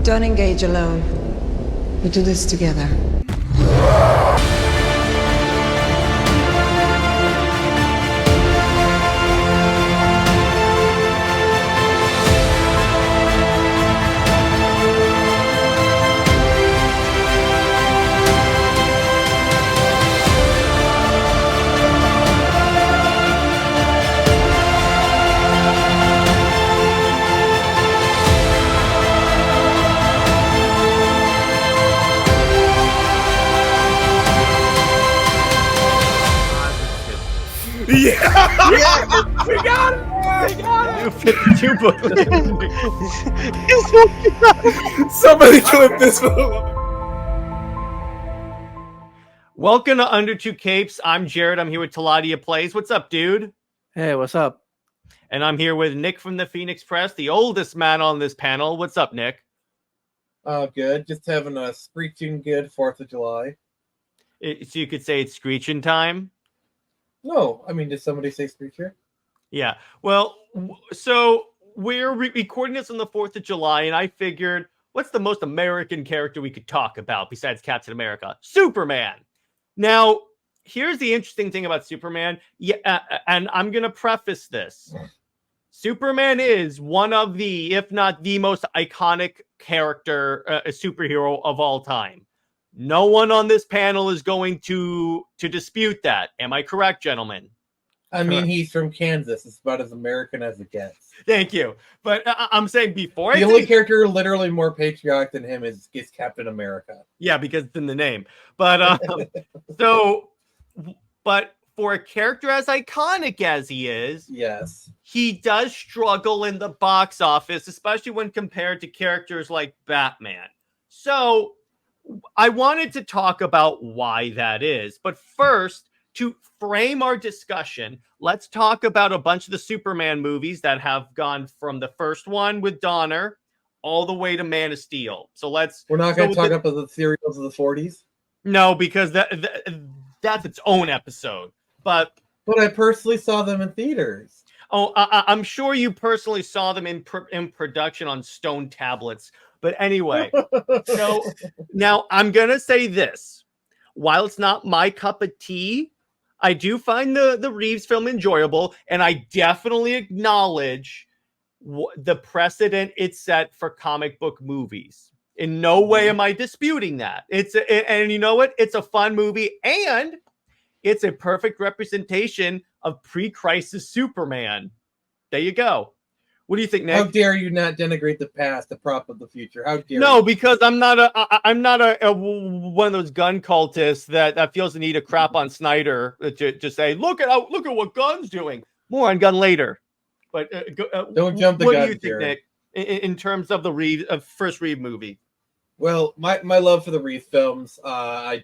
Don't engage alone. We do this together. Yeah. We got it! We got it! New 52 booklet. Somebody clip this. Welcome to Under Two Capes. I'm Jared. I'm here with Taladia Plays. What's up, dude? Hey, what's up? And I'm here with Nick from the Phoenix Press, the oldest man on this panel. What's up, Nick? Good. Just having a screeching good 4th of July. So you could say it's screeching time? No, I mean, did somebody say screecher? Yeah. Well, so we're recording this on the 4th of July, and I figured, what's the most American character we could talk about besides Captain America? Superman. Now, here's the interesting thing about Superman. Yeah, and I'm going to preface this. Superman is one of the, if not the most iconic character, superhero of all time. No one on this panel is going to dispute that. Am I correct, gentlemen? I mean, he's from Kansas. It's about as American as it gets. Thank you. But I'm saying before the only character literally more patriotic than him is Captain America. Yeah, because it's in the name. But but for a character as iconic as he is, yes, he does struggle in the box office, especially when compared to characters like Batman. So I wanted to talk about why that is. But first, to frame our discussion, let's talk about a bunch of the Superman movies that have gone from the first one with Donner all the way to Man of Steel. So we're not going to talk about the serials of the 40s. No, because that's its own episode. But I personally saw them in theaters. Oh, I'm sure you personally saw them in production on stone tablets. But anyway, so now I'm going to say this. While it's not my cup of tea, I do find the Reeves film enjoyable, and I definitely acknowledge the precedent it set for comic book movies. In no way am I disputing that. And you know what? It's a fun movie, and it's a perfect representation of pre-crisis Superman. There you go. What do you think, Nick? How dare you not denigrate the past, the prop of the future? How dare No, you? because I'm not a one of those gun cultists that feels the need to crap on Snyder to say, look at what Gunn's doing. More on Gunn later. But don't jump the gun. What do you think, Jared? Nick, in terms of the first Reeve movie? Well, my love for the Reeve films, I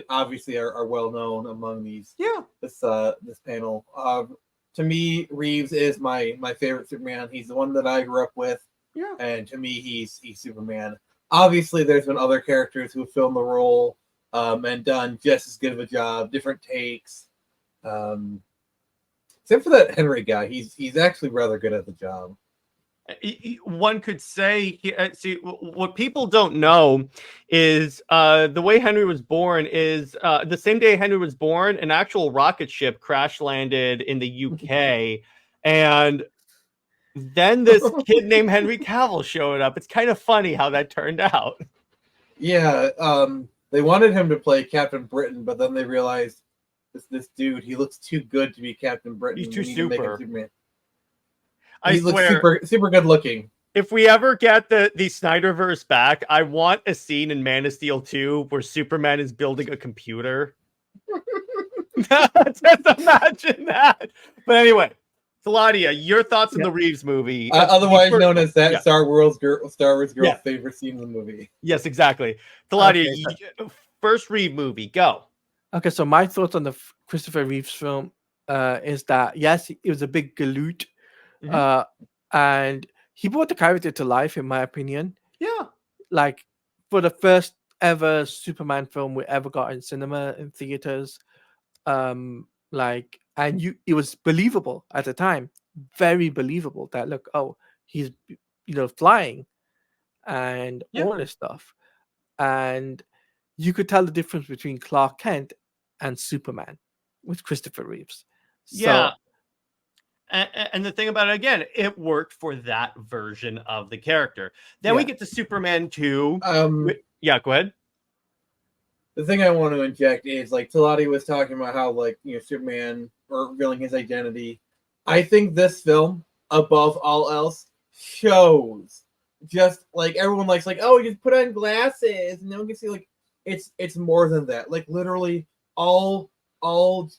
obviously are well known among these. Yeah. This panel. To me, Reeves is my favorite Superman. He's the one that I grew up with. Yeah. And to me, he's Superman. Obviously, there's been other characters who have filmed the role and done just as good of a job, different takes. Except for that Henry guy, he's actually rather good at the job. One could say, see, what people don't know is the way Henry was born is the same day Henry was born, an actual rocket ship crash landed in the UK, and then this kid named Henry Cavill showed up. It's kind of funny how that turned out. Yeah, they wanted him to play Captain Britain, but then they realized this dude, he looks too good to be Captain Britain. He's too super. He looks super good looking. If we ever get the Snyderverse back, I want a scene in Man of Steel 2 where Superman is building a computer. Just imagine that. But anyway, Taladia, your thoughts on the Reeves movie. Otherwise known as that Star Wars girl's Yeah. favorite scene in the movie. Yes, exactly. Taladia, first Reeves movie, go. Okay, so my thoughts on the Christopher Reeves film is that, yes, it was a big galoot. And he brought the character to life, in my opinion. Yeah. Like, for the first ever Superman film we ever got in cinema, in theaters. And it was believable at the time. Very believable that, look, he's, flying. and Yeah. all this stuff. And you could tell the difference between Clark Kent and Superman with Christopher Reeves. Yeah. And the thing about it, again, it worked for that version of the character. Then we Yeah. get to Superman 2. Um, Yeah, go ahead. the thing I want to inject is like Talati was talking about how like Superman or revealing his identity. I think this film, above all else, shows just like everyone likes like, oh, you just put on glasses and no one can see, like it's more than that. Like literally all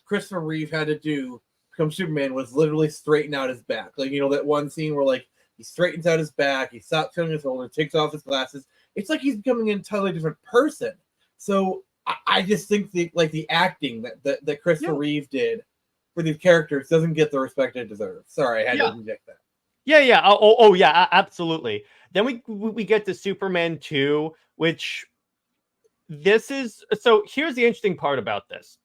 Christopher Reeve had to do to become Superman was literally straighten out his back. Like that one scene where like he straightens out his back, he stops showing his shoulder, takes off his glasses. It's like he's becoming a entirely different person. So I just think the acting that Christopher Reeve did for these characters doesn't get the respect it deserves. Sorry, I had to inject that. Yeah. Oh, yeah, absolutely. Then we get to Superman 2, which this is. So here's the interesting part about this.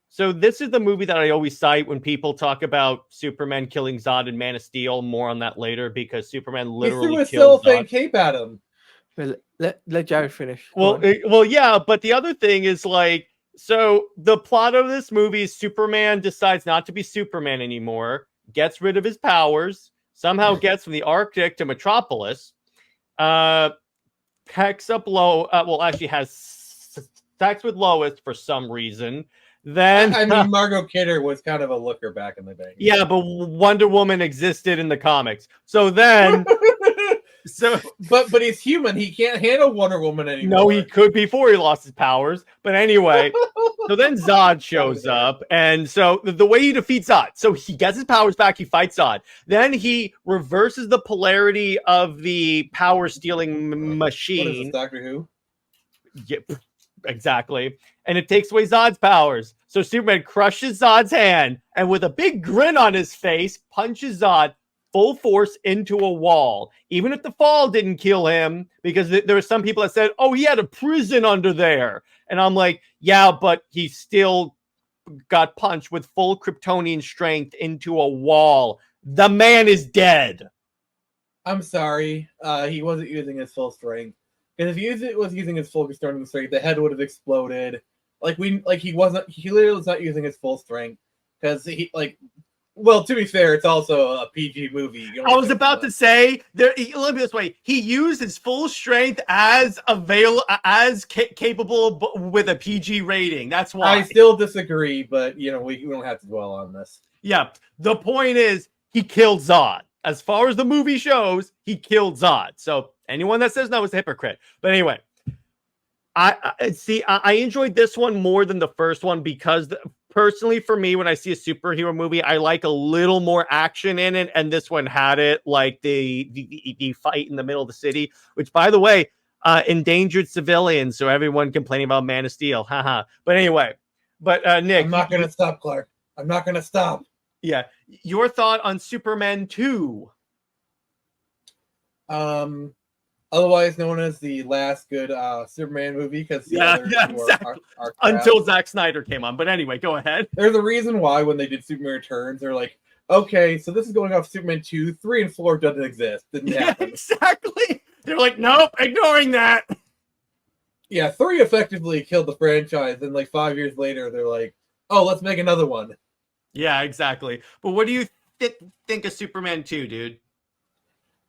So this is the movie that I always cite when people talk about Superman killing Zod in Man of Steel. More on that later, because Superman literally He threw a kills cellophane Zod. cape at him. Well, let Jared finish. Well, yeah, but the other thing is like, so the plot of this movie is Superman decides not to be Superman anymore, gets rid of his powers, somehow gets from the Arctic to Metropolis, picks up actually has sex with Lois for some reason. Then I mean, Margot Kidder was kind of a looker back in the day. Yeah, but Wonder Woman existed in the comics. So then but he's human. He can't handle Wonder Woman anymore. No, he could before he lost his powers. But anyway, so then Zod shows up. And so the way he defeats Zod, so he gets his powers back, he fights Zod. Then he reverses the polarity of the power-stealing machine. What is this, Doctor Who? Yep, exactly. And it takes away Zod's powers. So Superman crushes Zod's hand and with a big grin on his face, punches Zod full force into a wall. Even if the fall didn't kill him, because there were some people that said, oh, he had a prison under there. And I'm like, yeah, but he still got punched with full Kryptonian strength into a wall. The man is dead. I'm sorry. He wasn't using his full strength. Because if he was using his full strength, the head would have exploded. He literally was not using his full strength. Because well, to be fair, it's also a PG movie. I was about to say, let me this way: he used his full strength as capable with a PG rating. That's why. I still disagree, but we don't have to dwell on this. Yeah, the point is, he killed Zod. As far as the movie shows, he killed Zod. So anyone that says no is a hypocrite. But anyway, I enjoyed this one more than the first one because. Personally, for me, when I see a superhero movie, I like a little more action in it, and this one had it, like the fight in the middle of the city, which, by the way, endangered civilians, so everyone complaining about Man of Steel, haha. But anyway, Nick, I'm not gonna stop, Clark. I'm not gonna stop. Yeah, your thought on Superman 2? Otherwise known as the last good Superman movie, because exactly. Until Zack Snyder came on. But anyway, go ahead. There's a reason why when they did Superman Returns, they're like, okay, so this is going off Superman 2, 3, and 4 doesn't exist. Didn't happen. Exactly. They're like, nope, ignoring that. Yeah, 3 effectively killed the franchise, and 5 years later, they're like, oh, let's make another one. Yeah, exactly. But what do you think of Superman 2, dude?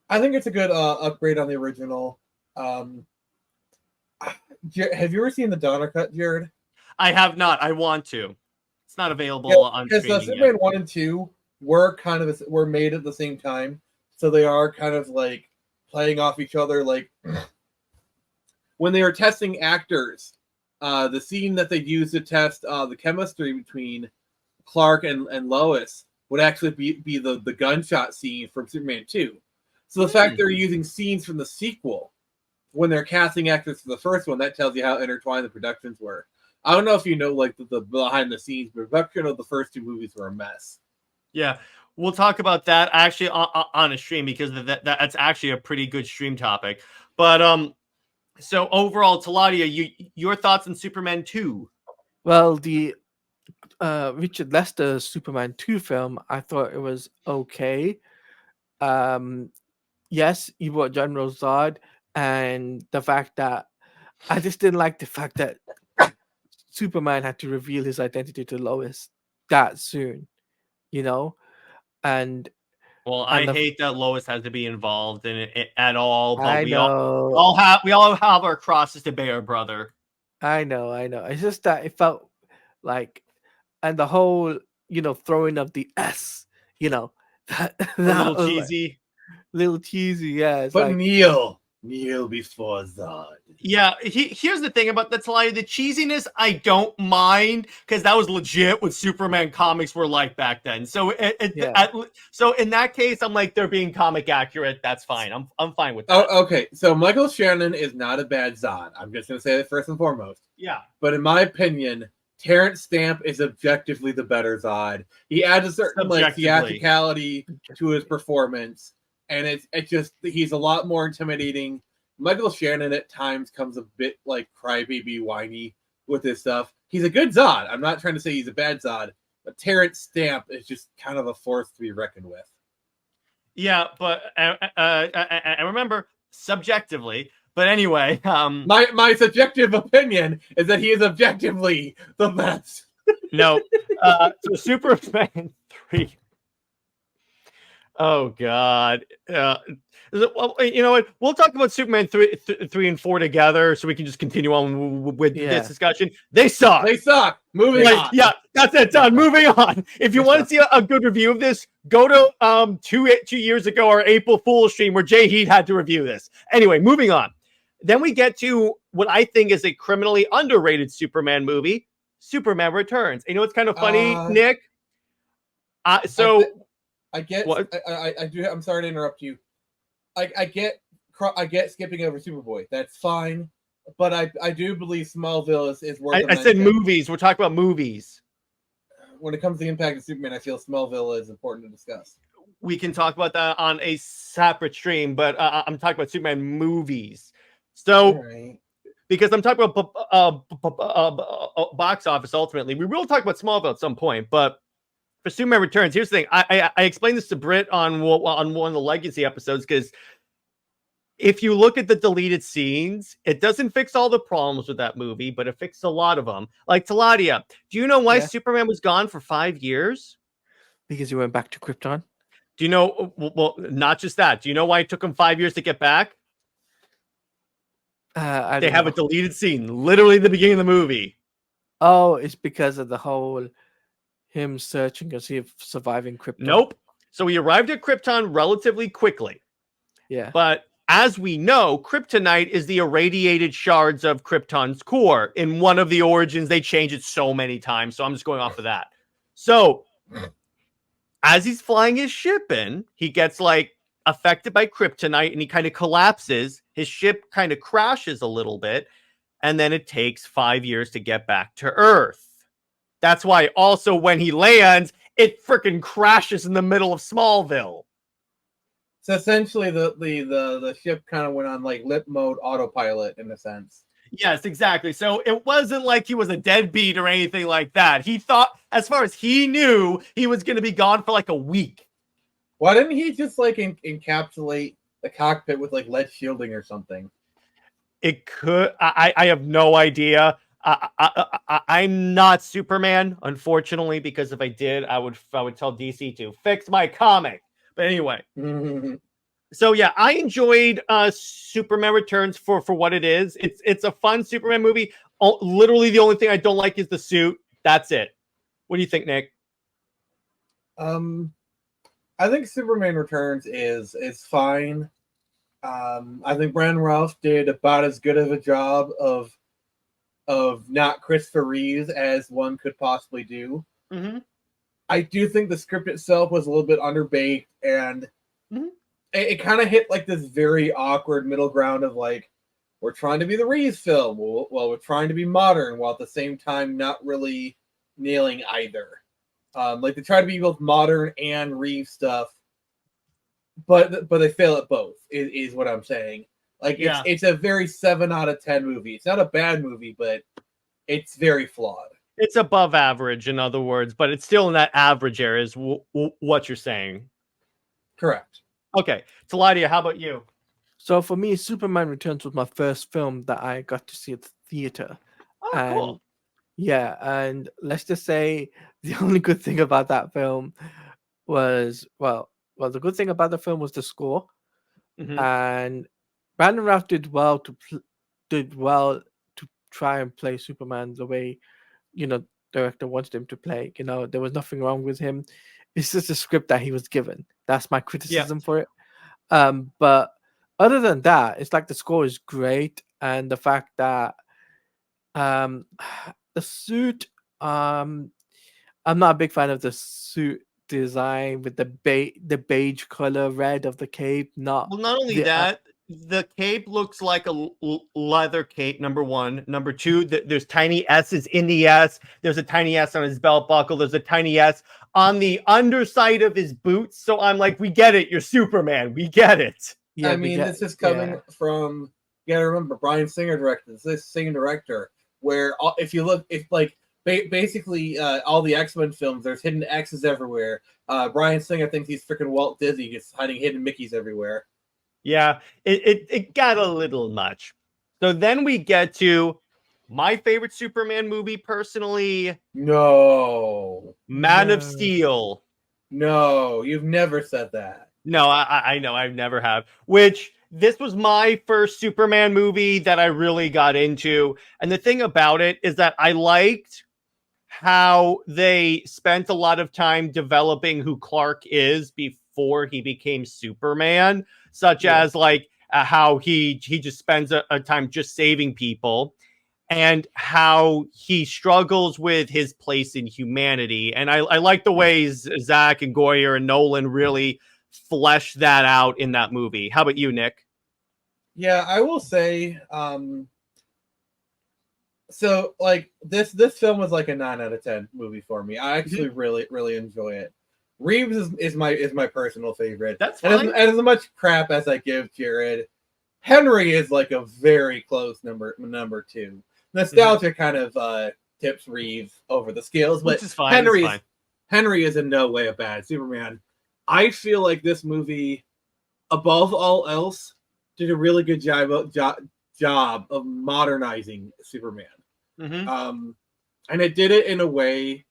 I think it's a good upgrade on the original. Have you ever seen the Donner cut, Jared? I have not. I want to. It's not available on streaming because Superman 1 and 2 were made at the same time, so they are kind of playing off each other. When they were testing actors, the scene that they used to test the chemistry between Clark and Lois would actually be the gunshot scene from Superman 2. So the fact they're using scenes from the sequel when they're casting actors for the first one, that tells you how intertwined the productions were. I don't know if you know the behind the scenes, but production of the first 2 movies were a mess. Yeah, we'll talk about that actually on a stream, because that's actually a pretty good stream topic. But so overall, Taladia, your thoughts on Superman 2? Well, the Richard Lester Superman 2 film, I thought it was okay. Yes, you brought General Zod, and the fact that I just didn't like the fact that Superman had to reveal his identity to Lois that soon, you know, and Well, I and the hate that Lois has to be involved in it at all, but I we all know, have our crosses to bear, brother. I know. It's just that it felt like, and the whole, throwing of the S, that A that little was like cheesy. little cheesy. Yeah, it's But like, kneel before Zod. Yeah, here's the thing about that's like the cheesiness. I don't mind because that was legit what Superman comics were like back then. So Yeah. so in that case, I'm like they're being comic accurate. That's fine. I'm fine with that. Oh, okay. So Michael Shannon is not a bad Zod. I'm just gonna say that first and foremost. Yeah. But in my opinion, Terrence Stamp is objectively the better Zod. He adds a certain theatricality to his performance, and it's just he's a lot more intimidating. Michael Shannon at times comes a bit like crybaby whiny with his stuff. He's a good Zod. I'm not trying to say he's a bad Zod, but Terrence Stamp is just kind of a force to be reckoned with. Yeah, but I remember subjectively. But anyway, my subjective opinion is that he is objectively the best. No, so Superman 3. Oh God. Well, you know what? We'll talk about Superman 3 and 4 together, so we can just continue on with this discussion. They suck. They suck. Moving on. Yeah, that's it. Done. Moving on. If you want to see a good review of this, go to 2 years ago our April Fool's stream where Jay Heat had to review this. Anyway, moving on. Then we get to what I think is a criminally underrated Superman movie, Superman Returns. You know what's kind of funny, Nick? I get. What? I do. I'm sorry to interrupt you. I get skipping over Superboy. That's fine, but I do believe Smallville is worth. I said movies. We're talking about movies. When it comes to the impact of Superman, I feel Smallville is important to discuss. We can talk about that on a separate stream, but I'm talking about Superman movies. So, because I'm talking about box office ultimately, we will talk about Smallville at some point, but for Superman Returns, here's the thing. I explained this to Britt on one of the Legacy episodes, because if you look at the deleted scenes, it doesn't fix all the problems with that movie, but it fixed a lot of them. Like, Taladia, do you know why Superman was gone for 5 years? Because he went back to Krypton. Do you know, well, not just that. Do you know why it took him 5 years to get back? They have a deleted scene, literally at the beginning of the movie. Oh, it's because of the whole him searching to see if surviving Krypton. Nope. So he arrived at Krypton relatively quickly. Yeah. But as we know, kryptonite is the irradiated shards of Krypton's core. In one of the origins, they change it so many times. So I'm just going off of that. So as he's flying his ship in, he gets affected by kryptonite and he kind of collapses. His ship kind of crashes a little bit. And then it takes 5 years to get back to Earth. That's why also when he lands, it freaking crashes in the middle of Smallville. So essentially, the ship kind of went on lip mode autopilot in a sense. Yes, exactly. So it wasn't like he was a deadbeat or anything like that. He thought, as far as he knew, he was going to be gone for a week. Why didn't he just encapsulate the cockpit with lead shielding or something? It could. I have no idea. I'm not Superman, unfortunately, because if I did, I would tell DC to fix my comic. But anyway, so yeah, I enjoyed Superman Returns for what it is. It's a fun Superman movie. Literally, the only thing I don't like is the suit. That's it. What do you think, Nick? I think Superman Returns is fine. I think Brandon Routh did about as good of a job of not Christopher Reeves as one could possibly do. Mm-hmm. I do think the script itself was a little bit underbaked, and it kind of hit this very awkward middle ground of we're trying to be the Reeves film while we're trying to be modern, while at the same time not really nailing either. They try to be both modern and Reeves stuff, but they fail at both. Is what I'm saying. It's a very 7 out of 10 movie. It's not a bad movie, but it's very flawed. It's above average, in other words, but it's still in that average area is what you're saying. Correct. Okay. Taladia, how about you? So for me, Superman Returns was my first film that I got to see at the theater. Oh, And cool. yeah, and let's just say the only good thing about that film was the good thing about the film was the score, Mhm. and Brandon Routh did well to try and play Superman the way director wanted him to play. There was nothing wrong with him. It's just a script that he was given. That's my criticism for it. But other than that, it's like the score is great, and the fact that um the suit, I'm not a big fan of the suit design with the beige color red of the cape, not Well, not only the that, the cape looks like a leather cape, number one. Number two, there's tiny S's in the S. There's a tiny S on his belt buckle. There's a tiny S on the underside of his boots. So I'm like, we get it. You're Superman. We get it. yeah, I mean, this is coming from, you gotta remember, Bryan Singer directed this same director, where if you look, basically all the X-Men films, there's hidden X's everywhere. Bryan Singer thinks he's freaking Walt Disney, just hiding hidden Mickeys everywhere. Yeah, it got a little much. So then we get to my favorite Superman movie, personally, No, Man of No. Steel. no, you've never said that. No, I know, I've never have. Which this was my first Superman movie that I really got into. And the thing about it is that I liked how they spent a lot of time developing who Clark is before he became Superman, such as like how he just spends a time just saving people, and how he struggles with his place in humanity. And I like the ways Zach and Goyer and Nolan really flesh that out in that movie. How about you, Nick? Yeah, I will say, so like this film was like a 9 out of 10 movie for me. I actually really enjoy it. Reeves is my personal favorite. That's and fine. as much crap as I give Jared, Henry is like a very close number two. Nostalgia kind of tips Reeves over the scales, but Which is fine. Henry is in no way a bad Superman. I feel like this movie, above all else, did a really good job of modernizing Superman. Mhm. And it did it in a way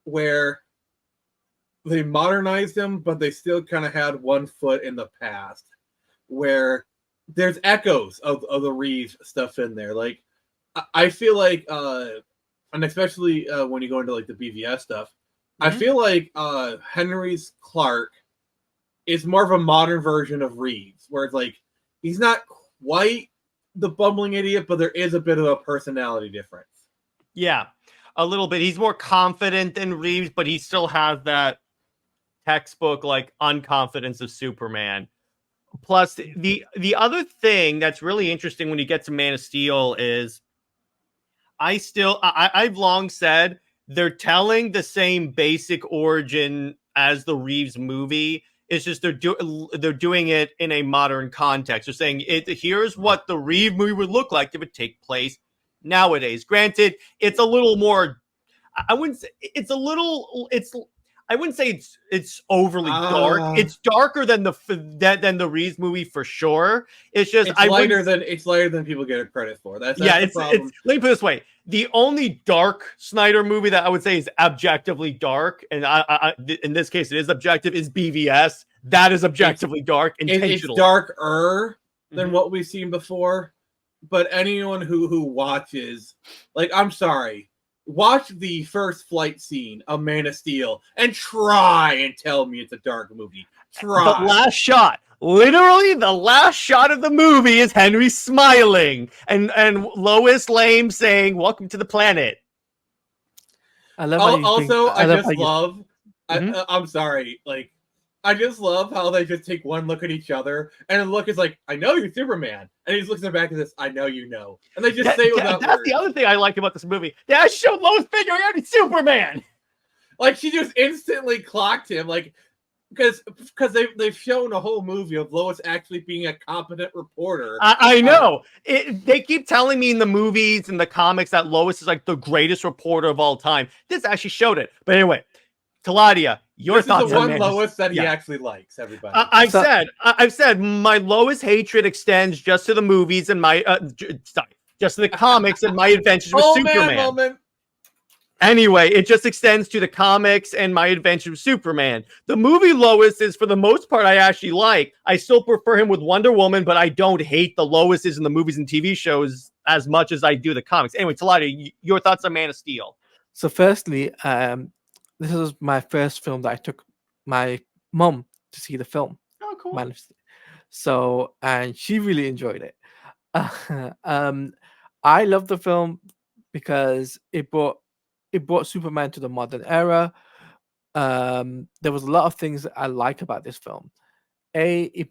where they modernized him, but they still kind of had one foot in the past, where there's echoes of the Reeves stuff in there. Like, I feel like, and especially when you go into like the BVS stuff, I feel like Henry's Clark is more of a modern version of Reeves, where it's like he's not quite the bumbling idiot, but there is a bit of a personality difference. Yeah, a little bit. He's more confident than Reeves, but he still has that textbook like unconfidence of Superman. Plus, the other thing that's really interesting when you get to Man of Steel is I've long said they're telling the same basic origin as the Reeves movie. It's just they're doing it in a modern context. They're saying here's what the Reeves movie would look like if it take place nowadays. Granted, it's a little more. I wouldn't say it's a little. I wouldn't say it's overly dark. It's darker than the Reeves movie for sure. It's just it's lighter than people get credit for. That's the problem. Let me put it this way: the only dark Snyder movie that I would say is objectively dark, and I in this case it is objective, is BVS. That is objectively dark, intentional. It's darker than what we've seen before. But anyone who watches, like, I'm sorry, watch the first flight scene of Man of Steel and try and tell me it's a dark movie. Try. The last shot. Literally, the last shot of the movie is Henry smiling and Lois Lane saying, "Welcome to the planet." I love I'm sorry, like, I just love how they just take one look at each other, and the look is like, "I know you're Superman," and he just looks at the back of this, "I know you know," and they just say it without That's words. the other thing I like about this movie. They actually showed Lois figuring out he's Superman. Like, she just instantly clocked him, like, because they've shown a whole movie of Lois actually being a competent reporter. I know. They keep telling me in the movies and the comics that Lois is like the greatest reporter of all time. This actually showed it. But anyway, Taladia, your This is thoughts the on one Man of Lois that he yeah. actually likes. Everybody. I've said my lowest hatred extends just to the movies and my just to the comics and my adventures with Oh Superman. man, moment. Anyway, it just extends to the comics and my adventures with Superman. The movie Lois is, for the most part, I actually like. I still prefer him with Wonder Woman, but I don't hate the Loises in the movies and TV shows as much as I do the comics. Anyway, Taladia, your thoughts on Man of Steel? So firstly, this was my first film that I took my mum to see the film. Oh, cool. Man of Steel. So, and she really enjoyed it. I love the film because it brought Superman to the modern era. There was a lot of things that I like about this film. It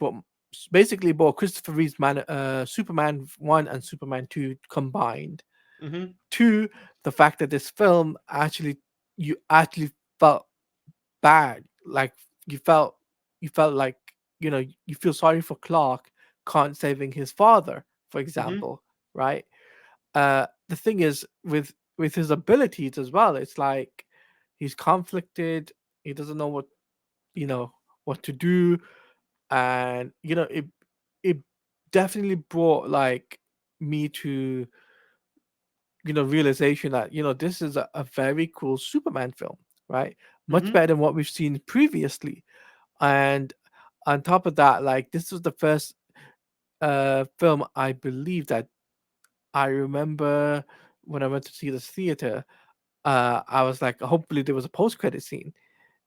basically brought Christopher Reeve's Superman 1 and Superman 2 combined. Mm-hmm. 2, the fact that this film you actually felt bad, like you felt like, you feel sorry for Clark can't saving his father, for example, right? The thing is with his abilities as well, it's like he's conflicted, he doesn't know what to do, and it definitely brought like me to realization that this is a very cool Superman film, right? Much better than what we've seen previously. And on top of that, like, this was the first film I believe that I remember when I went to see this theater. I was like, hopefully there was a post-credit scene.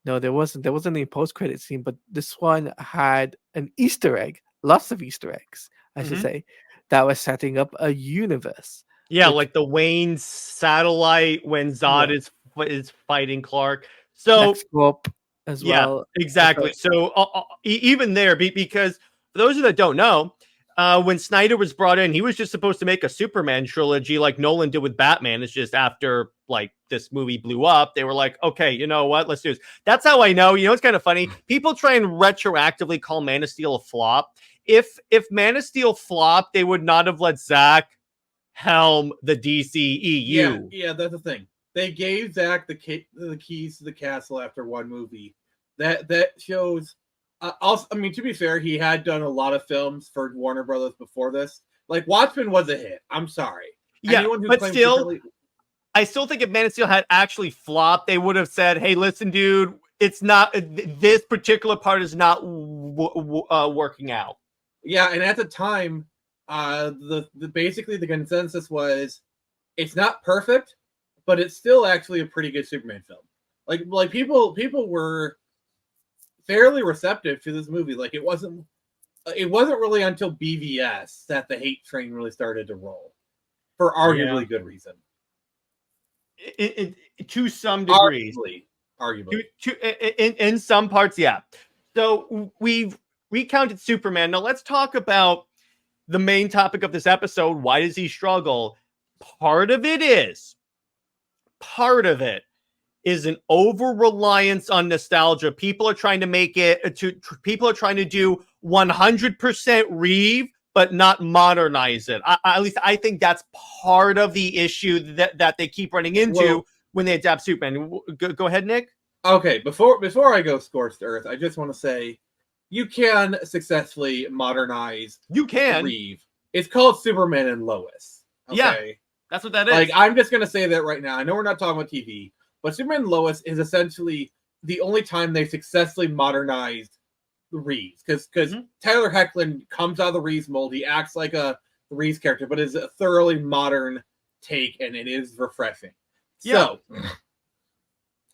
No, there wasn't. There wasn't any post-credit scene, but this one had an Easter egg, lots of Easter eggs, I should say, that was setting up a universe. Yeah, which- like the Wayne satellite when Zod Yeah. is fighting Clark. So X-Corp as yeah, well. exactly. So even there, because for those of you that don't know, when Snyder was brought in, he was just supposed to make a Superman trilogy like Nolan did with Batman. It's just after like this movie blew up, they were like, okay, you know what? Let's do this. That's how I know. It's kind of funny. People try and retroactively call Man of Steel a flop. If Man of Steel flopped, they would not have let Zack helm the DCEU. Yeah, that's the thing. They gave Zack the keys to the castle after one movie. That shows. Also, I mean, to be fair, he had done a lot of films for Warner Brothers before this. Like Watchmen was a hit. I'm sorry. Yeah, but still, I still think if Man of Steel had actually flopped, they would have said, "Hey, listen, dude, it's not this particular part is not working out." Yeah, and at the time, basically the consensus was it's not perfect, but it's still actually a pretty good Superman film. Like people were fairly receptive to this movie. Like it wasn't really until BVS that the hate train really started to roll, for arguably good reason. To some degrees, arguably. In some parts, yeah. So we've recounted Superman. Now let's talk about the main topic of this episode. Why does he struggle? Part of it is an over-reliance on nostalgia. People are trying to make it people are trying to do 100% Reeve, but not modernize it. At least I think that's part of the issue that they keep running into when they adapt Superman. Go ahead, Nick. Okay, before I go Scorched Earth, I just want to say you can successfully modernize Reeve. It's called Superman and Lois. Okay? Yeah, that's what that is. Like, I'm just going to say that right now. I know we're not talking about TV, but Superman and Lois is essentially the only time they successfully modernized the Reeves. Because Tyler Hoechlin comes out of the Reeves mold. He acts like a Reeves character, but it's a thoroughly modern take, and it is refreshing. Yeah. So,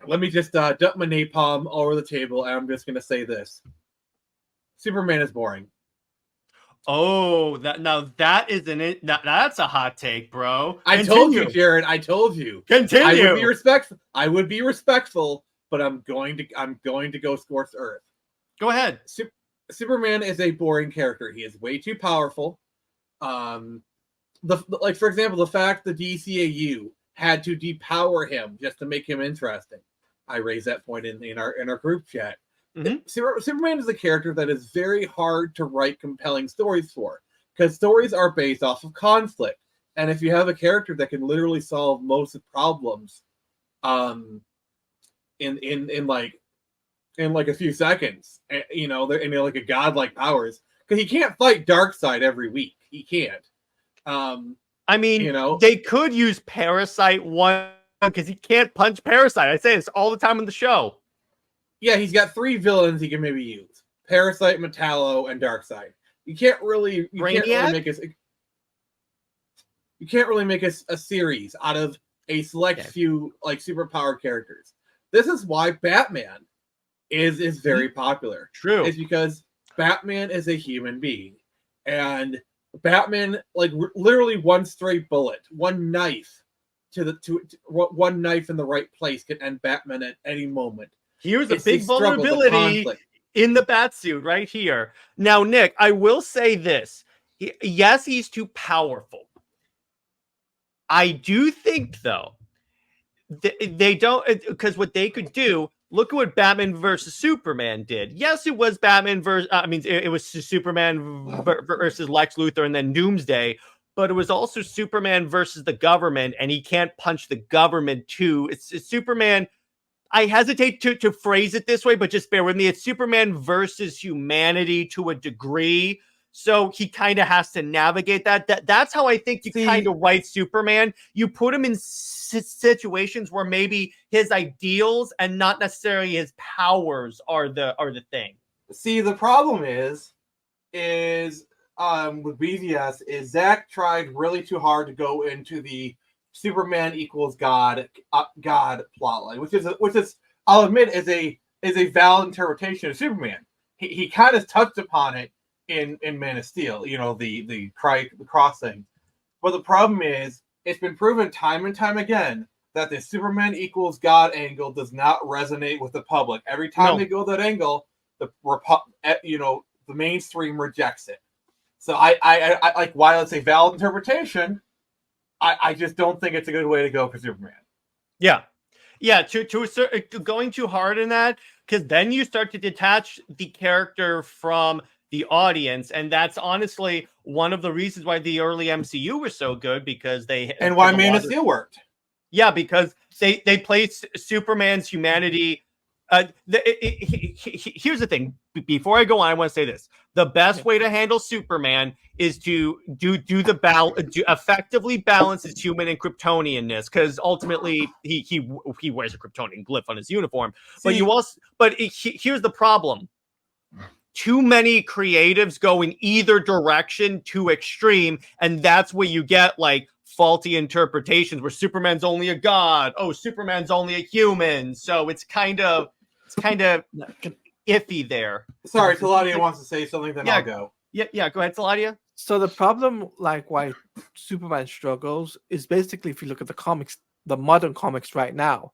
let me just dump my napalm all over the table, and I'm just going to say this. Superman is boring. Oh, that isn't it. That's a hot take, bro. I told you, Jared. I told you. Continue. I would be respectful, but I'm going to go Scorched Earth. Go ahead. Superman is a boring character. He is way too powerful. For example, the fact the DCAU had to depower him just to make him interesting. I raised that point in our group chat. Superman is a character that is very hard to write compelling stories for, because stories are based off of conflict. And if you have a character that can literally solve most of the problems, in like a few seconds. You know, and they're like a godlike powers because he can't fight Darkseid every week. He can't. I mean, you know, they could use Parasite one because he can't punch Parasite. I say this all the time on the show. Yeah, he's got 3 villains he can maybe use: Parasite, Metallo, and Darkseid. You can't really make a series out of a select few like superpowered characters. This is why Batman is very popular. True. It's because Batman is a human being, and Batman, like literally one straight bullet, one knife one knife in the right place can end Batman at any moment. Here's a big vulnerability in the Batsuit right here. Now, Nick, I will say this. Yes, he's too powerful. I do think, though, they don't, because what they could do, look at what Batman versus Superman did. Yes, it was Batman versus, it was Superman versus Lex Luthor and then Doomsday, but it was also Superman versus the government, and he can't punch the government too. It's Superman. I hesitate to phrase it this way, but just bear with me. It's Superman versus humanity to a degree. So he kind of has to navigate that. That's how I think you kind of write Superman. You put him in situations where maybe his ideals and not necessarily his powers are the thing. See, the problem is with BVS is Zach tried really too hard to go into the Superman equals God plotline, which is I'll admit is a valid interpretation of Superman. He kind of touched upon it in Man of Steel, you know, the cross thing. But the problem is it's been proven time and time again that the Superman equals God angle does not resonate with the public. Every time they go that angle, the mainstream rejects it. So I like, while it's a valid interpretation, I just don't think it's a good way to go for Superman. Yeah. To a certain, going too hard in that, because then you start to detach the character from the audience, and that's honestly one of the reasons why the early MCU was so good, because why Man of Steel worked. Yeah, because they placed Superman's humanity. Here's the thing. Before I go on, I want to say this: the best way to handle Superman is to do effectively balance his human and Kryptonianness, because ultimately he wears a Kryptonian glyph on his uniform. Here's the problem: too many creatives go in either direction too extreme, and that's where you get like faulty interpretations where Superman's only a god. Oh, Superman's only a human. So it's kind of iffy there. Sorry, Taladia wants to say something, then I'll go. Yeah, go ahead, Taladia. So the problem, like why Superman struggles, is basically if you look at the comics, the modern comics right now,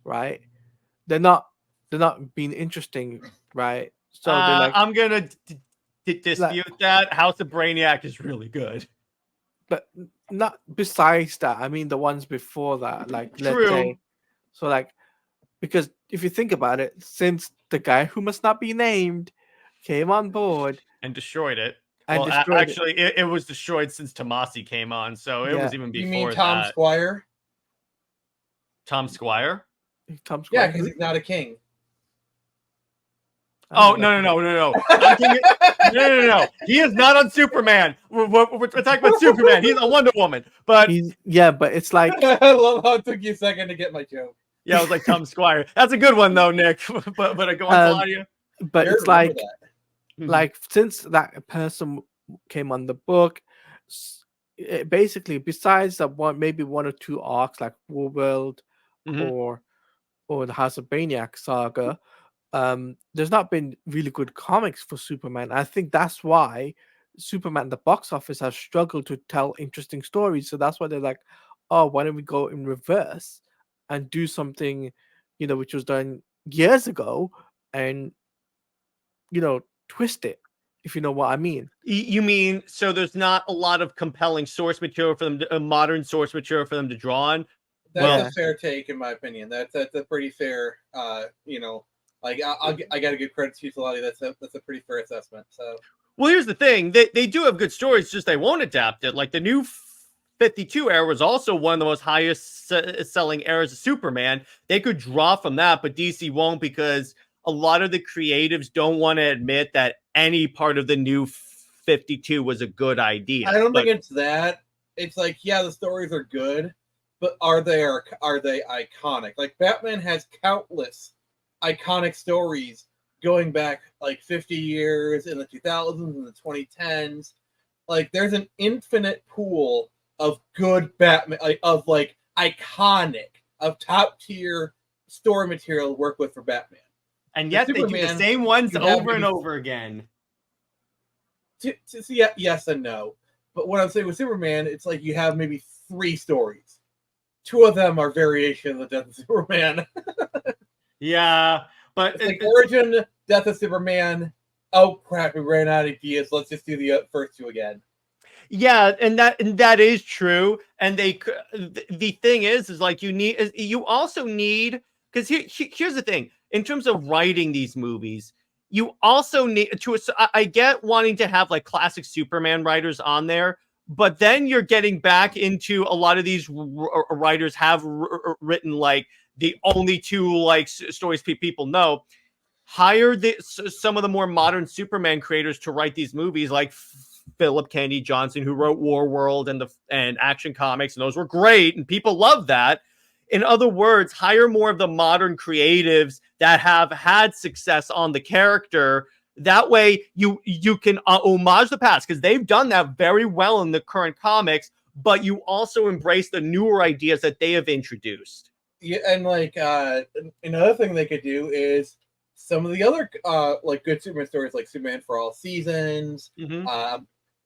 right? They're not being interesting, right? So they're like, I'm gonna dispute that. House of Brainiac is really good, but not besides that. I mean, the ones before that, like True. Let's say, so like, because if you think about it, since the guy who must not be named came on board and destroyed it. Actually, it was destroyed since Tomasi came on, so it was even before. You mean Tom Squire? Tom Squire? Tom Squire? Yeah, because he's not a king. Oh, no. No. He is not on Superman. We're talking about Superman. He's on Wonder Woman. But but it's like I love how it took you a second to get my joke. Yeah, I was like Tom Squire. That's a good one though, Nick. but I go on, Claudia. But it's like since that person came on the book, basically besides that maybe one or two arcs like Warworld or the House of Brainiac saga, there's not been really good comics for Superman. I think that's why Superman, the box office, has struggled to tell interesting stories. So that's why they're like, oh, why don't we go in reverse and do something, which was done years ago, and twist it, if you know what I mean. You mean, so there's not a lot of compelling source material for them, modern source material for them to draw on? That's a fair take, in my opinion. That's a pretty fair, like I got to give credit to you, Lottie. That's a pretty fair assessment. So, well, here's the thing: they do have good stories, just they won't adapt it. Like the new 52 era was also one of the most highest selling eras of Superman. They could draw from that, but DC won't because a lot of the creatives don't want to admit that any part of the new 52 was a good idea. I don't think it's that. It's like, yeah, the stories are good, but are they iconic? Like Batman has countless iconic stories going back like 50 years in the 2000s and the 2010s. Like there's an infinite pool of good Batman, of iconic, of top tier story material to work with for Batman. And yet they do the same ones over and over again. Yes and no. But what I'm saying with Superman, it's like you have maybe 3 stories. 2 of them are variations of the death of Superman. Yeah, but it's like origin, death of Superman. Oh crap, we ran out of ideas. Let's just do the first 2 again. Yeah, and that is true. And the thing is like you also need, because here's the thing, in terms of writing these movies, you also need to. I get wanting to have like classic Superman writers on there, but then you're getting back into a lot of these writers have written like the only 2 like stories people know. Hire some of the more modern Superman creators to write these movies, like Philip Kennedy Johnson, who wrote War World and Action Comics, and those were great, and people love that. In other words, hire more of the modern creatives that have had success on the character. That way, you can homage the past, because they've done that very well in the current comics, but you also embrace the newer ideas that they have introduced. Yeah, and like another thing they could do is some of the other like good Superman stories, like Superman for All Seasons. Mm-hmm.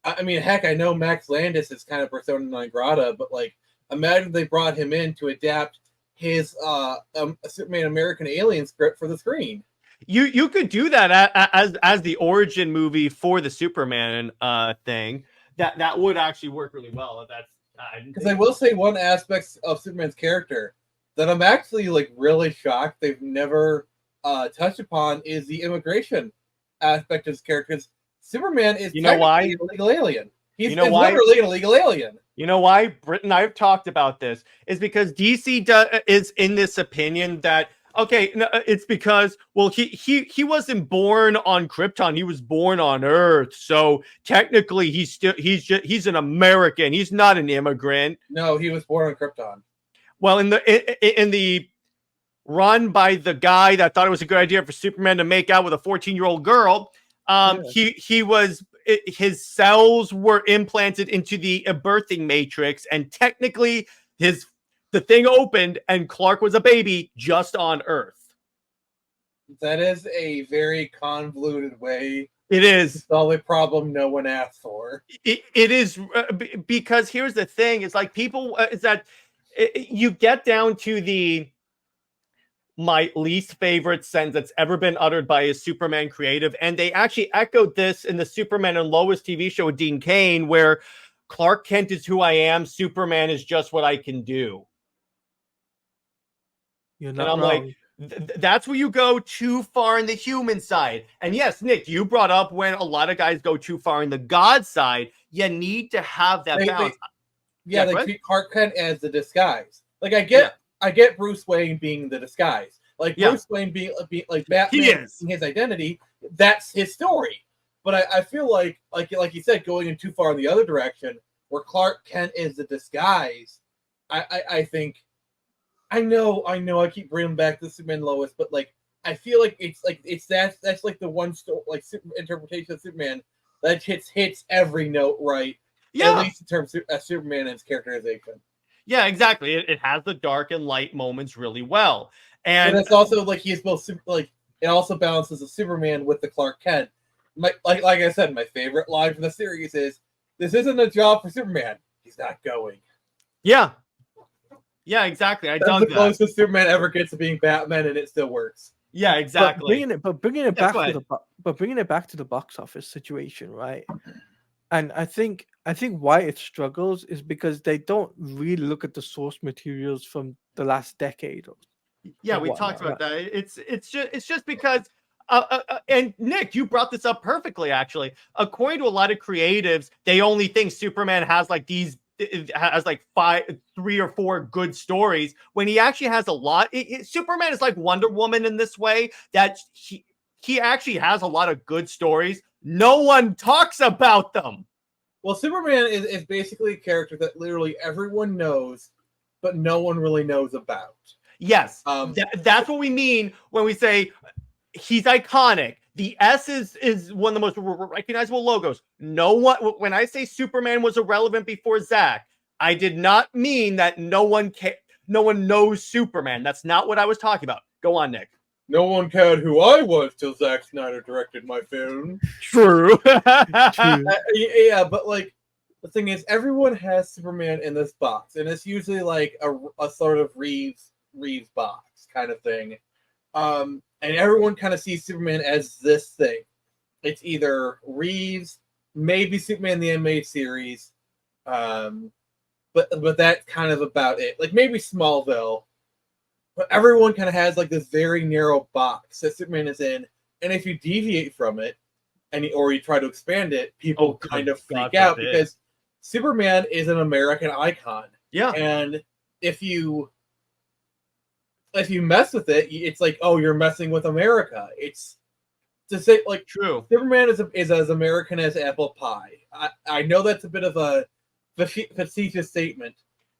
I mean, heck, I know Max Landis is kind of persona non grata, but like, imagine they brought him in to adapt his Superman American Alien script for the screen. You could do that as the origin movie for the Superman thing. That would actually work really well. Because I will say one aspect of Superman's character that I'm actually like really shocked they've never touched upon is the immigration aspect of his character. Superman is why? An illegal alien. He's why? Literally an illegal alien. You know why? Britt and I have talked about this. Is because DC is in this opinion that, okay, no, it's because, well, he wasn't born on Krypton. He was born on Earth. So technically he's an American. He's not an immigrant. No, he was born on Krypton. Well, in the run by the guy that thought it was a good idea for Superman to make out with a 14-year-old girl, his cells were implanted into the birthing matrix, and technically the thing opened and Clark was a baby just on Earth. That is a very convoluted way. It is. To solve a problem no one asked for. It is because here's the thing: it's like people is that you get down to my least favorite sentence that's ever been uttered by a Superman creative. And they actually echoed this in the Superman and Lois TV show with Dean Cain, where Clark Kent is who I am. Superman is just what I can do. You're not wrong. Like, that's where you go too far in the human side. And yes, Nick, you brought up when a lot of guys go too far in the God side. You need to have that balance. They treat Clark Kent as the disguise. Like I get Bruce Wayne being the disguise. Like Bruce Wayne being like Batman being his identity. That's his story. But I feel like you said, going in too far in the other direction, where Clark Kent is the disguise. I think I know I keep bringing back the Superman Lois, but like I feel like that's like the one like interpretation of Superman that hits every note right. Yeah. At least in terms of Superman and his characterization. Yeah, exactly. It has the dark and light moments really well. And it's also like he's both like it also balances the Superman with the Clark Kent. Like I said, my favorite line from the series is, "This isn't a job for Superman. He's not going." Yeah. Yeah, exactly. That's the closest Superman ever gets to being Batman, and it still works. Yeah, exactly. But bringing it back to the box office situation, right? And I think why it struggles is because they don't really look at the source materials from the last decade. Yeah, we talked about that. It's just because and Nick, you brought this up perfectly, actually. According to a lot of creatives, they only think Superman has like these it has like 3 or 4 good stories when he actually has a lot. Superman is like Wonder Woman in this way, that he actually has a lot of good stories. No one talks about them. Well, Superman is basically a character that literally everyone knows, but no one really knows about. Yes, that's what we mean when we say he's iconic. The S is one of the most recognizable logos. No one, when I say Superman was irrelevant before Zach, I did not mean that no one knows Superman. That's not what I was talking about. Go on, Nick. No one cared who I was till Zack Snyder directed my film. True. Yeah, but like the thing is, everyone has Superman in this box, and it's usually like a sort of Reeves box kind of thing. And everyone kind of sees Superman as this thing. It's either Reeves, maybe Superman the animated series, but that's kind of about it. Like maybe Smallville. But everyone kind of has like this very narrow box that Superman is in, and if you deviate from it, or you try to expand it, people kind of freak out because Superman is an American icon. Yeah, and if you mess with it, it's like, oh, you're messing with America. It's to say like true. Superman is as American as apple pie. I know that's a bit of a facetious statement,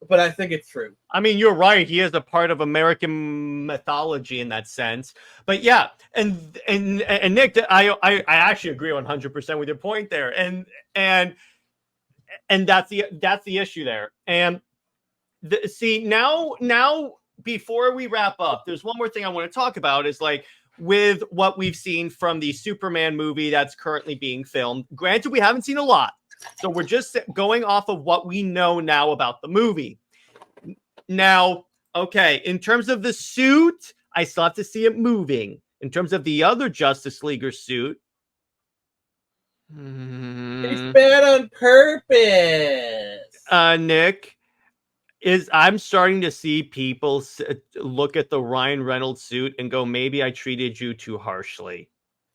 but I think it's true. I mean, you're right. He is a part of American mythology in that sense. But yeah, and Nick, I actually agree 100% with your point there. And that's the issue there. And see now before we wrap up, there's one more thing I want to talk about is like with what we've seen from the Superman movie that's currently being filmed. Granted, we haven't seen a lot. So we're just going off of what we know now about the movie. Now, okay, in terms of the suit, I still have to see it moving. In terms of the other Justice Leaguer suit, it's bad on purpose. Nick, I'm starting to see people look at the Ryan Reynolds suit and go, maybe I treated you too harshly.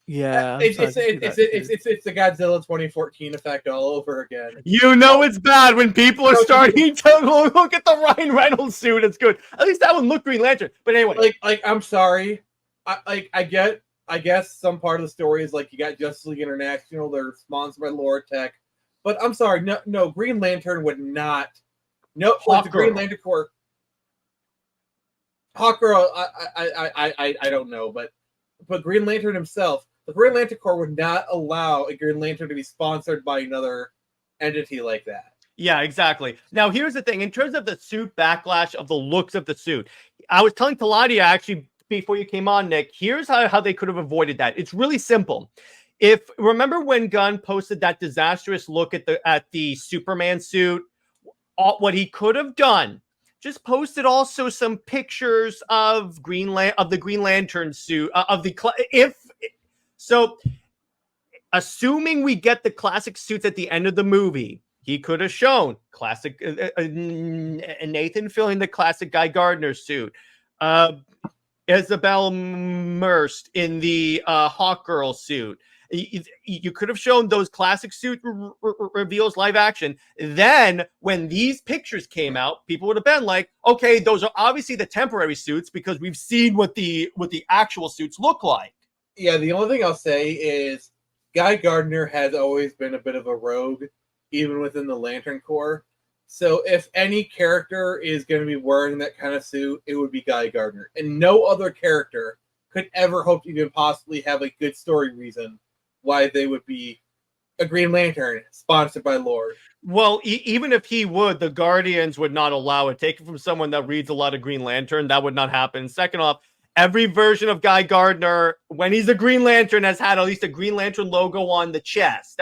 Yeah, it's the Godzilla 2014 effect all over again. You know it's bad when people are starting to look at the Ryan Reynolds suit. It's good. At least that one looked Green Lantern. But anyway, like I'm sorry. I guess some part of the story is like you got Justice League International. They're sponsored by Lore Tech, but I'm sorry. No, Green Lantern would not. No, the Green Lantern Corps. Hawkgirl, I don't know, but Green Lantern himself. The Green Lantern Corps would not allow a Green Lantern to be sponsored by another entity like that. Yeah, exactly. Now, here's the thing. In terms of the suit backlash of the looks of the suit, I was telling Taladia actually before you came on, Nick, here's how they could have avoided that. It's really simple. Remember when Gunn posted that disastrous look at the Superman suit, what he could have done, just posted also some pictures of the Green Lantern suit So, assuming we get the classic suits at the end of the movie, he could have shown classic Nathan filling the classic Guy Gardner suit, Isabel Merst in the Hawkgirl suit. You could have shown those classic suit reveals live action. Then, when these pictures came out, people would have been like, "Okay, those are obviously the temporary suits because we've seen what the actual suits look like." Yeah, the only thing I'll say is Guy Gardner has always been a bit of a rogue, even within the Lantern Corps. So if any character is going to be wearing that kind of suit, it would be Guy Gardner. And no other character could ever hope to even possibly have a good story reason why they would be a Green Lantern sponsored by Lord. Well, even if he would, the Guardians would not allow it. Take it from someone that reads a lot of Green Lantern, that would not happen. Second off, every version of Guy Gardner, when he's a Green Lantern, has had at least a Green Lantern logo on the chest.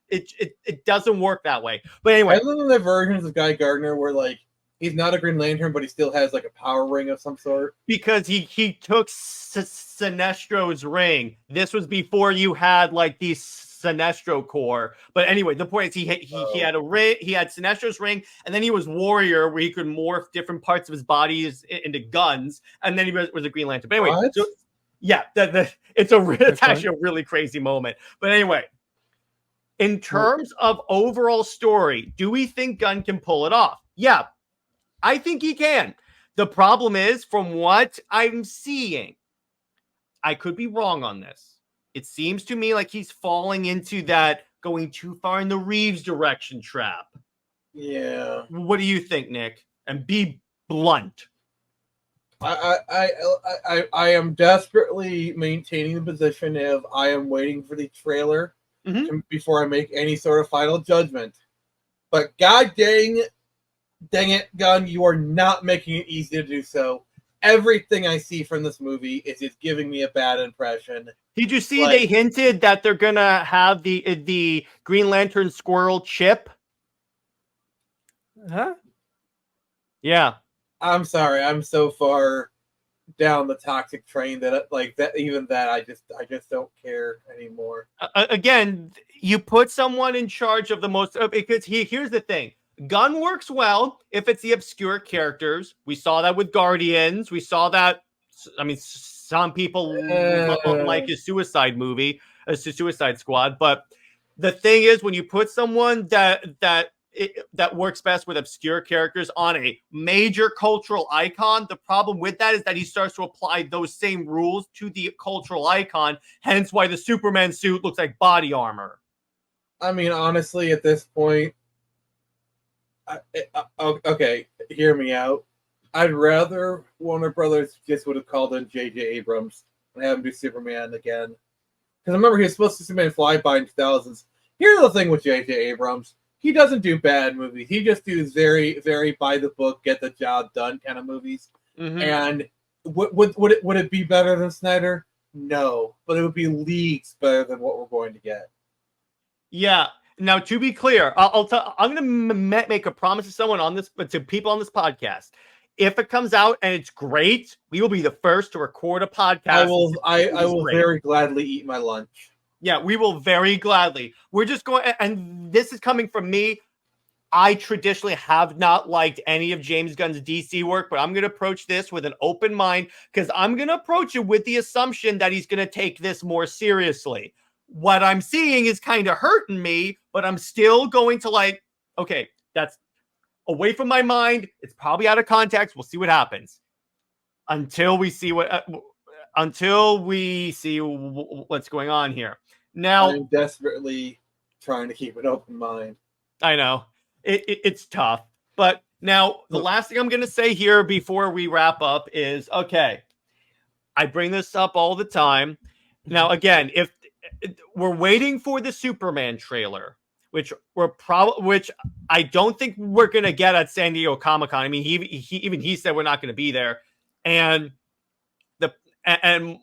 It doesn't work that way. But anyway, other than the versions of Guy Gardner where like he's not a Green Lantern, but he still has like a power ring of some sort. Because he took Sinestro's ring. This was before you had like the Sinestro Corps. But anyway, the point is he had a ring. He had Sinestro's ring, and then he was Warrior, where he could morph different parts of his body into guns, and then he was a Green Lantern. But anyway, so, yeah, it's actually a really crazy moment. But anyway, In terms of overall story, do we think Gunn can pull it off? Yeah, I think he can. The problem is, from what I'm seeing, I could be wrong on this. It seems to me like he's falling into that going too far in the Reeves direction trap. Yeah. What do you think, Nick? And be blunt. I am desperately maintaining the position of I am waiting for the trailer before I make any sort of final judgment. But god dang it, Gunn, you are not making it easy to do so. Everything I see from this movie is just giving me a bad impression. Did you see they hinted that they're gonna have the Green Lantern squirrel chip? Huh? Yeah. I'm sorry, I'm so far down the toxic train that I just don't care anymore. Again, you put someone in charge of the most because here's the thing. Gunn works well if it's the obscure characters. We saw that with Guardians. We saw that. I mean, some people like his Suicide movie, Suicide Squad. But the thing is, when you put someone that works best with obscure characters on a major cultural icon, the problem with that is that he starts to apply those same rules to the cultural icon. Hence, why the Superman suit looks like body armor. I mean, honestly, at this point. Okay, hear me out. I'd rather Warner Brothers just would have called in J.J. Abrams and have him do Superman again. Because I remember he was supposed to Superman Flyby in 2000s. Here's the thing with J.J. Abrams. He doesn't do bad movies. He just does very, very by the book, get the job done kind of movies. Mm-hmm. And would it be better than Snyder? No. But it would be leagues better than what we're going to get. Yeah. Now, to be clear, I'm going to make a promise to someone on this, but to people on this podcast. If it comes out and it's great, we will be the first to record a podcast. I will very gladly eat my lunch. Yeah, we will very gladly. We're just going, and this is coming from me. I traditionally have not liked any of James Gunn's DC work, but I'm going to approach this with an open mind because I'm going to approach it with the assumption that he's going to take this more seriously. What I'm seeing is kind of hurting me, but I'm still going to okay, that's away from my mind. It's probably out of context. We'll see what happens until we see what's going on here. Now, I'm desperately trying to keep an open mind. I know it's tough, but now the last thing I'm going to say here before we wrap up is, okay, I bring this up all the time. Now, again, if we're waiting for the Superman trailer, which I don't think we're gonna get at San Diego Comic-Con. I mean, he said we're not gonna be there, and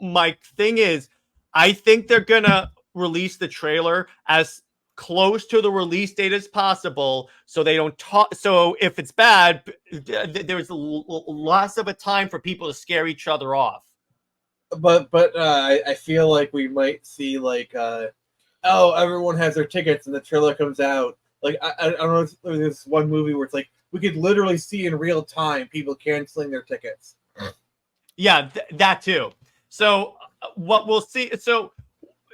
my thing is, I think they're gonna release the trailer as close to the release date as possible, so they don't talk. So if it's bad, there's less of a time for people to scare each other off. But I feel like we might see everyone has their tickets and the trailer comes out. I don't know if there's this one movie where it's like we could literally see in real time people canceling their tickets. Yeah, that too. So what we'll see. So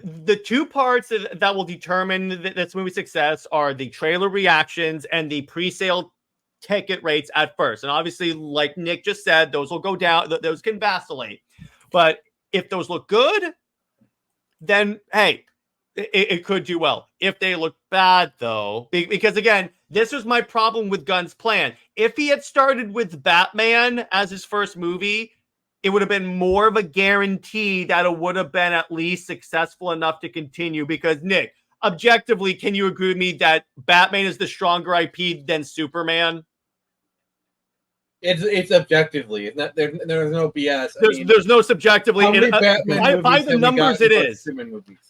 the two parts that will determine this movie's success are the trailer reactions and the pre-sale ticket rates at first. And obviously, like Nick just said, those will go down. Those can vacillate. But if those look good, then, hey, it could do well. If they look bad, though, because, again, this was my problem with Gunn's plan. If he had started with Batman as his first movie, it would have been more of a guarantee that it would have been at least successful enough to continue. Because, Nick, objectively, can you agree with me that Batman is the stronger IP than Superman? It's objectively. It's not, there's no BS. There's no subjectively. How many Batman By the numbers, it is.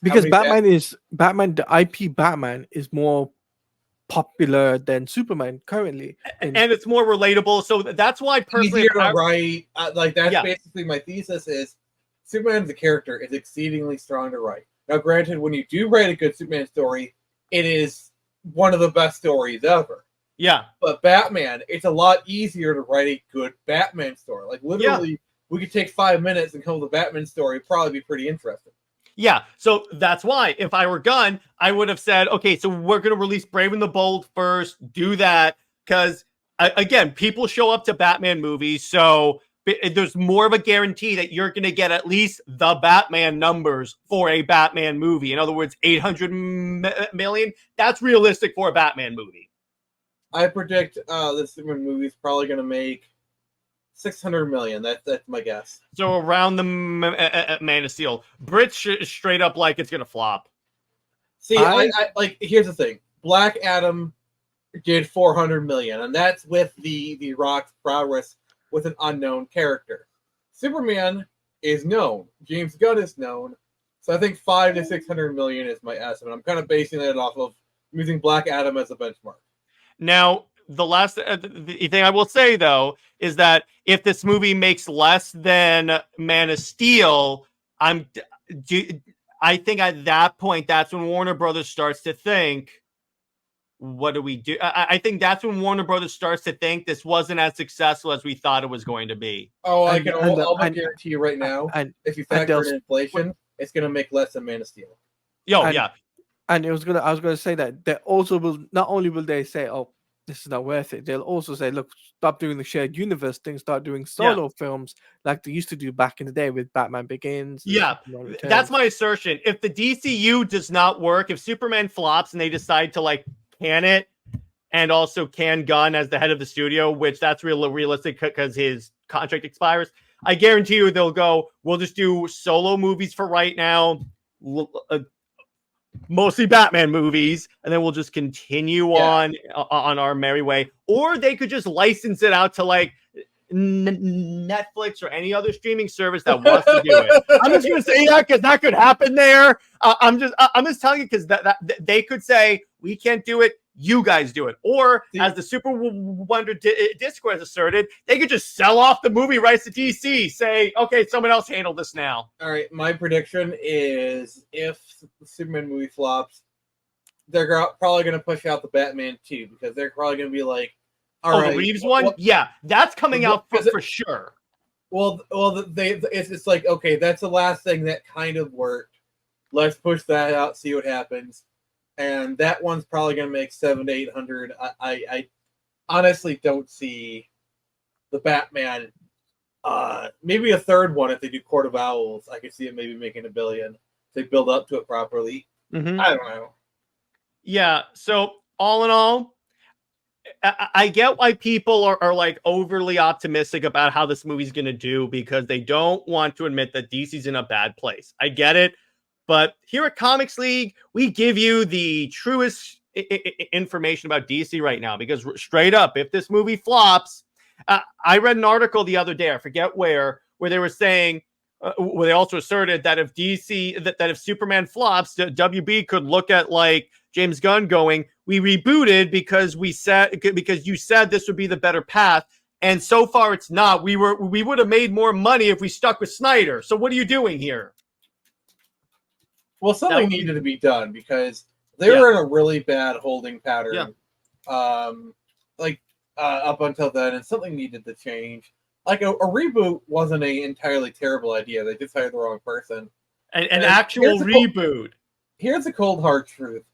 Because Batman, the IP Batman is more popular than Superman currently, and it's more relatable. So that's why personally, easier to write. That's basically my thesis. Is Superman the character is exceedingly strong to write. Now, granted, when you do write a good Superman story, it is one of the best stories ever. Yeah. But Batman, it's a lot easier to write a good Batman story. Like, literally, we could take 5 minutes and come up with a Batman story. It'd probably be pretty interesting. Yeah, so that's why if I were Gunn, I would have said, okay, so we're going to release Brave and the Bold first, do that, because again, people show up to Batman movies, so there's more of a guarantee that you're going to get at least the Batman numbers for a Batman movie. In other words, 800 million. That's realistic for a Batman movie. I predict this Superman movie is probably going to make 600 million. That's my guess. So around the Man of Steel, Brits straight up like it's going to flop. See, I like. Here's the thing: Black Adam did 400 million, and that's with the Rock's prowess with an unknown character. Superman is known. James Gunn is known. So I think 500 to 600 million is my estimate. I'm kind of basing that off of using Black Adam as a benchmark. Now, the last the thing I will say though is that if this movie makes less than Man of Steel, I think at that point that's when Warner Brothers starts to think, what do we do? I think that's when Warner Brothers starts to think this wasn't as successful as we thought it was going to be. Oh, I can almost guarantee you right now, if you factor in inflation, it's going to make less than Man of Steel. Yeah. And I was gonna say that they also will not only will they say, "Oh, this is not worth it," they'll also say, "Look, stop doing the shared universe thing, start doing solo films like they used to do back in the day with Batman Begins." Yeah, that's my assertion. If the DCU does not work, if Superman flops and they decide to like can it, and also can Gunn as the head of the studio, which that's realistic because his contract expires, I guarantee you they'll go, we'll just do solo movies for right now. Mostly Batman movies, and then we'll just continue on our merry way. Or they could just license it out to like Netflix or any other streaming service that wants to do it. I'm just going to say that because that could happen there. I'm just telling you because that they could say we can't do it. You guys do it. Or as the Super Wonder Discord has asserted, they could just sell off the movie rights to DC. Say, okay, someone else handle this now. All right, my prediction is if the Superman movie flops, they're probably going to push out the Batman 2 because they're probably going to be like, all right, the Reeves one? Yeah, that's coming out for sure. Well, it's like, okay, that's the last thing that kind of worked. Let's push that out, see what happens. And that one's probably going to make 700 to 800. I honestly don't see the Batman. Maybe a third one if they do Court of Owls. I could see it maybe making $1 billion. If they build up to it properly. Mm-hmm. I don't know. Yeah. So all in all, I get why people are like overly optimistic about how this movie's going to do because they don't want to admit that DC's in a bad place. I get it. But here at Comics League, we give you the truest information about DC right now because straight up, if this movie flops, I read an article the other day, I forget where they were saying, where they also asserted that if DC, that if Superman flops, WB could look at like James Gunn going, we rebooted because you said this would be the better path. And so far it's not. We would have made more money if we stuck with Snyder. So what are you doing here? Well, something needed to be done because they were in a really bad holding pattern. Up until then, and something needed to change. Like a reboot wasn't an entirely terrible idea. They just hired the wrong person. An actual reboot. Here's the cold hard truth.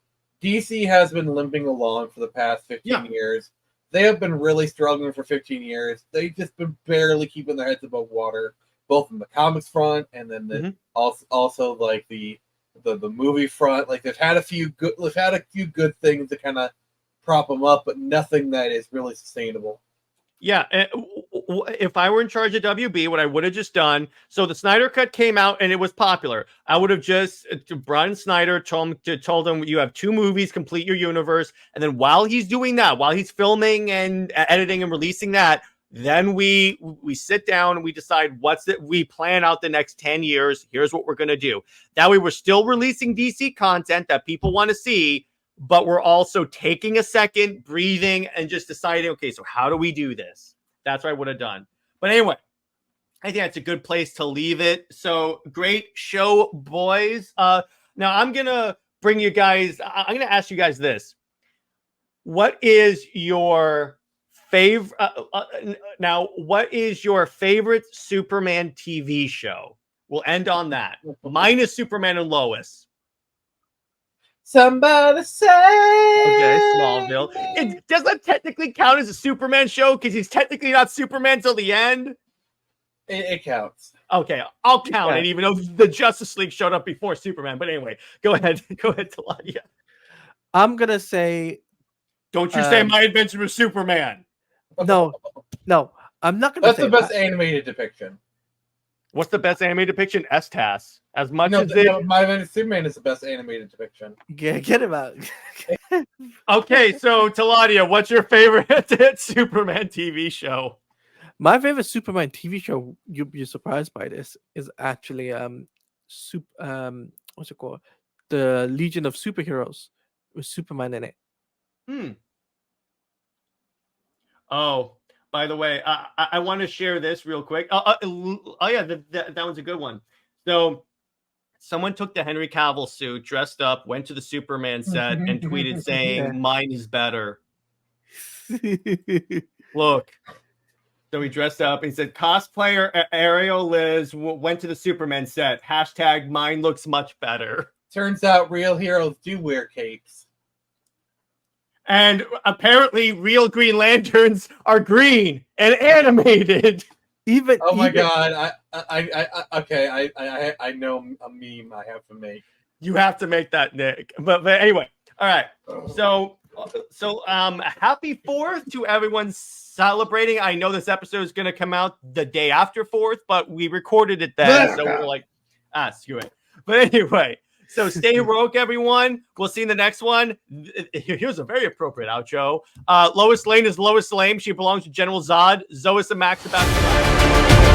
DC has been limping along for the past 15 years. They have been really struggling for 15 years. They've just been barely keeping their heads above water, both in the comics front and then also like the movie front. Like they've had a few good things to kind of prop them up, but nothing that is really sustainable. Yeah, if I were in charge of WB, what I would have just done, so the Snyder Cut came out and it was popular. I would have just brought in Snyder, told him you have 2 movies, complete your universe, and then while he's doing that, while he's filming and editing and releasing that, then we sit down and we decide we plan out the next 10 years. Here's what we're going to do. That way we're still releasing DC content that people want to see, but we're also taking a second, breathing, and just deciding, okay, so how do we do this? That's what I would have done. But anyway, I think that's a good place to leave it. So great show, boys. Now I'm going to ask you guys this. What is your favorite? Now, what is your favorite Superman TV show? We'll end on that. Mine is Superman and Lois. Somebody say. Okay, Smallville. It doesn't technically count as a Superman show because he's technically not Superman till the end. It counts. Okay, I'll count Yeah. it, even though the Justice League showed up before Superman. But anyway, go ahead. Go ahead, Taladia. I'm gonna say Don't you say My Adventure with Superman. no. I'm not gonna That's say the best that. animated depiction. What's the best animated depiction? S-TAS. As much No, as it... My Adventure Superman is the best animated depiction. Get him out. Okay, so Taladia, what's your favorite Superman TV show? My favorite Superman TV show, you'll be surprised by this, is actually what's it called? The Legion of Superheroes with Superman in it. Oh, by the way, I want to share this real quick. Oh yeah, that one's a good one. So someone took the Henry Cavill suit, dressed up, went to the Superman set, and tweeted saying, "Mine is better." Look. So he dressed up and he said, cosplayer Ariel Liz went to the Superman set. Hashtag mine looks much better. Turns out real heroes do wear capes. And apparently real Green Lanterns are green and animated. Oh my god! I know a meme I have to make. You have to make that, Nick. But anyway, all right. So happy 4th to everyone celebrating. I know this episode is going to come out the day after 4th, but we recorded it then, so we're like, screw it. But anyway, so stay heroic, everyone. We'll see you in the next one. Here's a very appropriate outro. Lois Lane is Lois Lame. She belongs to General Zod. Zoe and Max about